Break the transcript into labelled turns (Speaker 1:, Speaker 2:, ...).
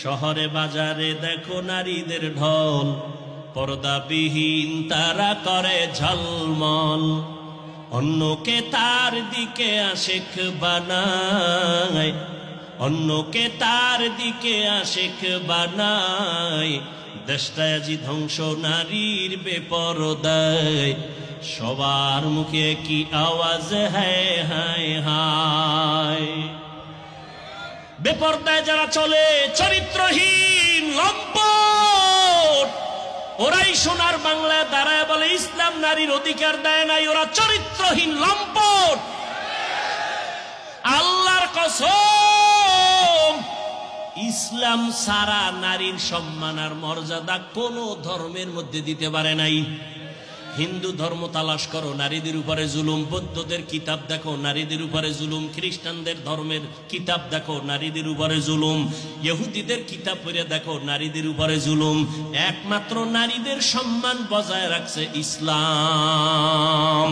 Speaker 1: শহরে বাজারে দেখো নারীদের ঢল, পর্দাবিহীন তারা করে ঝলমল। অন্যকে তার দিকে আশিক বানায়, অন্যকে তার দিকে আশিক বানায়। দেশটা আজি ধ্বংস নারীর বেপরদায়, সবার মুখে কি আওয়াজ হায় হায় হায়। বেপরদায় যারা চলে চরিত্রহীন লম্পট, ওরাই সোনার বাংলায় দাঁড়ায় বলে ইসলাম নারীর অধিকার দেয় নাই। ওরা চরিত্রহীন লম্পট। আল্লাহর কসম, ইসলাম সারা নারীর সম্মান আর মর্যাদা কোন ধর্মের মধ্যে দিতে পারে নাই। হিন্দু ধর্ম তালাশ করো, নারীদের উপরে জুলুম। বৌদ্ধদের কিতাব দেখো, নারীদের উপরে জুলুম। খ্রিস্টানদের ধর্মের কিতাব দেখো, নারীদের উপরে জুলুম। ইহুদিদের কিতাব পড়ে দেখো, নারীদের উপরে জুলুম। একমাত্র নারীদের সম্মান বজায় রাখছে ইসলাম।